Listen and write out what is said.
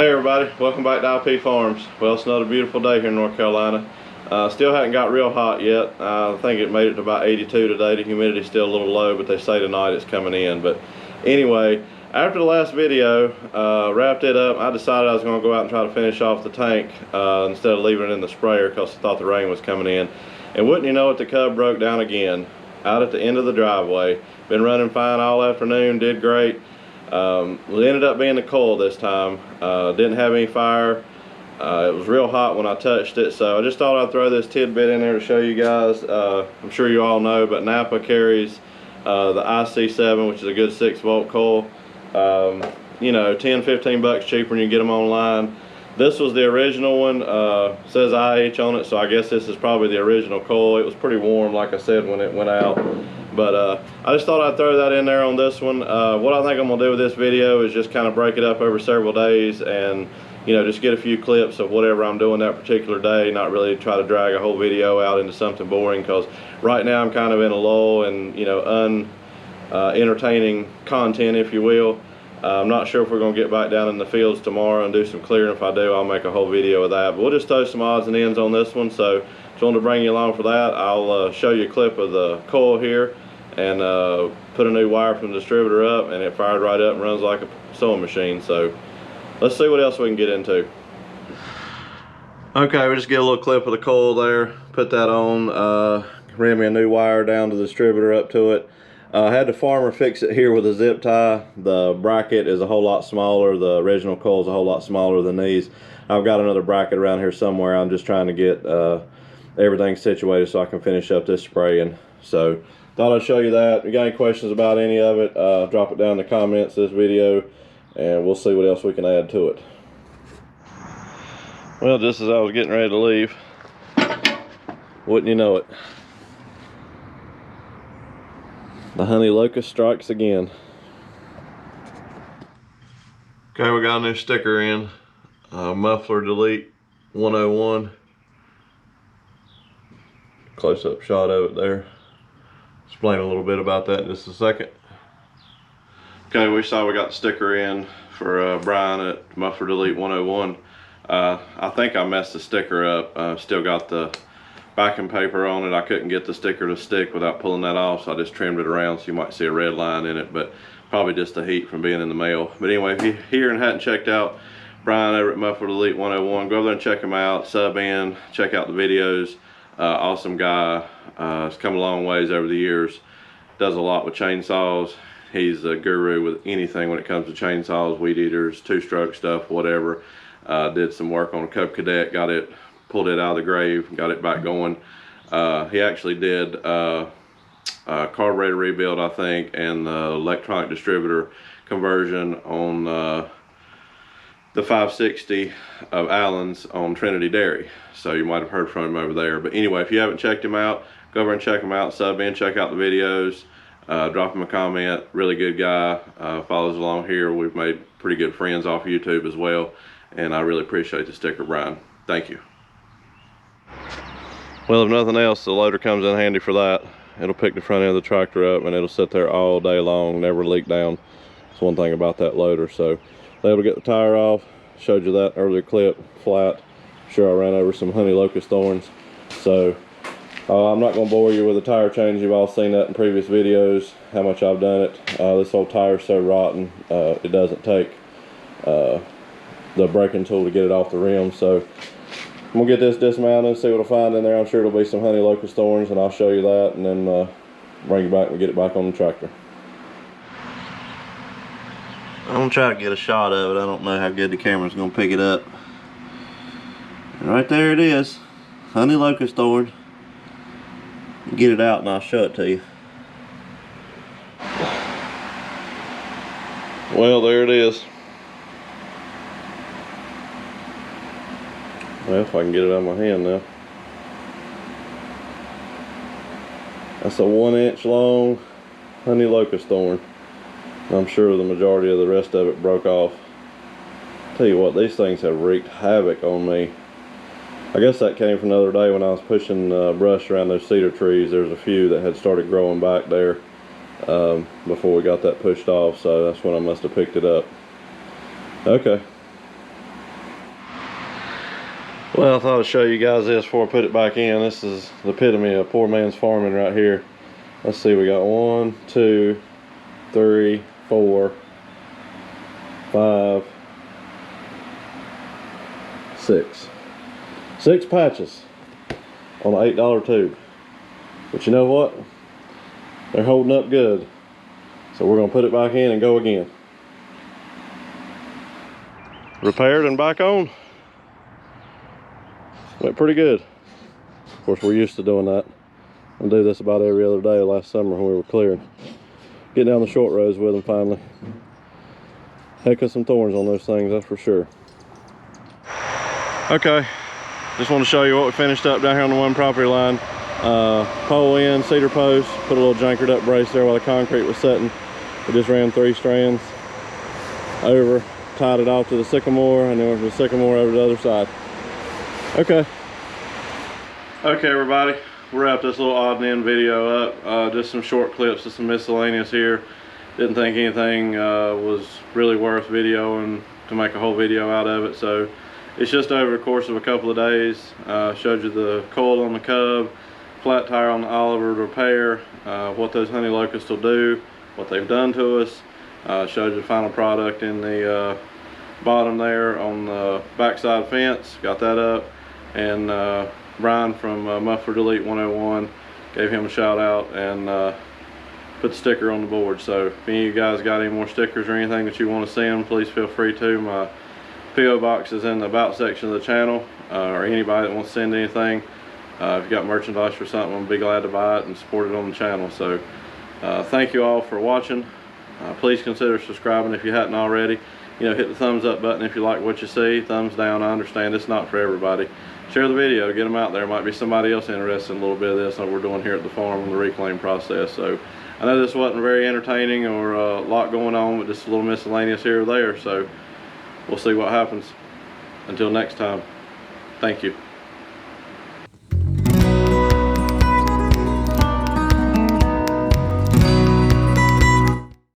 Hey everybody, welcome back to IP Farms. Well, it's another beautiful day here in North Carolina. Still hadn't got real hot yet. I think it made it to about 82 today. The humidity's still a little low, but they say tonight it's coming in. But anyway, after the last video, wrapped it up, I decided I was going to go out and try to finish off the tank instead of leaving it in the sprayer because I thought the rain was coming in. And wouldn't you know it, the cub broke down again out at the end of the driveway. Been running fine all afternoon, did great. It ended up being the coil this time. Didn't have any fire. It was real hot when I touched it, so I just thought I'd throw this tidbit in there to show you guys. I'm sure you all know, but Napa carries the IC7, which is a good 6-volt coil. You know, 10-15 bucks cheaper than you get them online. This was the original one. Says IH on it, so I guess this is probably the original coil. It was pretty warm, like I said, when it went out. But I just thought I'd throw that in there on this one. What I think I'm gonna do with this video is just kind of break it up over several days and, you know, just get a few clips of whatever I'm doing that particular day, not really try to drag a whole video out into something boring, because right now I'm kind of in a lull and, you know, entertaining content, if you will. I'm not sure if we're going to get back down in the fields tomorrow and do some clearing. If I do, I'll make a whole video of that. But we'll just throw some odds and ends on this one. So just wanted to bring you along for that. I'll show you a clip of the coil here and put a new wire from the distributor up, and it fired right up and runs like a sewing machine. So let's see what else we can get into. Okay, we'll just get a little clip of the coil there, put that on, ran me a new wire down to the distributor up to it. I had the farmer fix it here with a zip tie. The bracket is a whole lot smaller. The original coil is a whole lot smaller than these. I've got another bracket around here somewhere. I'm just trying to get everything situated so I can finish up this spraying. So thought I'd show you that. If you got any questions about any of it, drop it down in the comments of this video and we'll see what else we can add to it. Well, just as I was getting ready to leave, wouldn't you know it, the honey locust strikes again. Okay, we got a new sticker in. Muffler delete 101. Close-up shot of it there. Explain a little bit about that in just a second. Okay, we saw we got the sticker in for Brian at Muffler delete 101. I think I messed the sticker up. Still got the backing paper on it. I couldn't get the sticker to stick without pulling that off, so I just trimmed it around so you might see a red line in it, but probably just the heat from being in the mail. But anyway, if you're here and hadn't checked out Brian over at Muffler delete 101, go over there and check him out, sub in, check out the videos. Awesome guy. Has come a long ways over the years. Does a lot with chainsaws. He's a guru with anything when it comes to chainsaws, weed eaters, two-stroke stuff, whatever. Did some work on a Cub Cadet, got it, pulled it out of the grave, got it back going. He actually did carburetor rebuild, I think, and the electronic distributor conversion on the 560 of Allen's on Trinity Dairy. So you might have heard from him over there. But anyway, if you haven't checked him out, go over and check him out, sub in, check out the videos, drop him a comment. Really good guy, follows along here. We've made pretty good friends off YouTube as well, and I really appreciate the sticker, Brian. Thank you. Well, if nothing else, the loader comes in handy for that. It'll pick the front end of the tractor up and it'll sit there all day long, never leak down. That's one thing about that loader. So able to get the tire off. Showed you that earlier clip, flat. Sure, I ran over some honey locust thorns. So I'm not going to bore you with a tire change. You've all seen that in previous videos, how much I've done it. This whole tire is so rotten, it doesn't take the braking tool to get it off the rim. So I'm gonna get this dismounted, see what I find in there. I'm sure it'll be some honey locust thorns, and I'll show you that, and then bring it back and get it back on the tractor. I'm gonna try to get a shot of it. I don't know how good the camera's gonna pick it up. And right there it is, honey locust thorn. Get it out and I'll show it to you. Well, there it is. Well, if I can get it out of my hand now. That's a 1-inch long honey locust thorn. I'm sure the majority of the rest of it broke off. Tell you what, these things have wreaked havoc on me. I guess that came from the other day when I was pushing brush around those cedar trees. There's a few that had started growing back there before we got that pushed off, so that's when I must have picked it up. Okay. Well, I thought I'd show you guys this before I put it back in. This is the epitome of poor man's farming right here. Let's see, we got 1, 2, 3, 4, 5, 6. 6 patches on an $8 tube. But you know what? They're holding up good. So we're gonna put it back in and go again. Repaired and back on. Went pretty good. Of course, we're used to doing that. I do this about every other day last summer when we were clearing. Getting down the short rows with them finally. Heck of some thorns on those things, that's for sure. Okay, just want to show you what we finished up down here on the one property line. Pole in, cedar post, put a little jankered up brace there while the concrete was setting. We just ran 3 strands over, tied it off to the sycamore, and then went from the sycamore over to the other side. Okay. Okay, everybody, we'll wrap this little odd and end video up. Just some short clips of some miscellaneous here. Didn't think anything was really worth videoing to make a whole video out of it, so it's just over the course of a couple of days. Showed you the coil on the Cub, flat tire on the Oliver to repair, what those honey locusts will do, what they've done to us. Showed you the final product in the bottom there on the backside fence, got that up, and Brian from Muffler Delete 101 gave him a shout out and put the sticker on the board. So if any of you guys got any more stickers or anything that you want to send, please feel free to. My P.O. box is in the about section of the channel, or anybody that wants to send anything. If you got merchandise or something, I'll be glad to buy it and support it on the channel. So thank you all for watching. Please consider subscribing if you hadn't already. You know, hit the thumbs up button if you like what you see. Thumbs down, I understand it's not for everybody. Share the video, get them out there. Might be somebody else interested in a little bit of this that we're doing here at the farm in the reclaim process. So I know this wasn't very entertaining or a lot going on, but just a little miscellaneous here or there. So we'll see what happens. Until next time, thank you.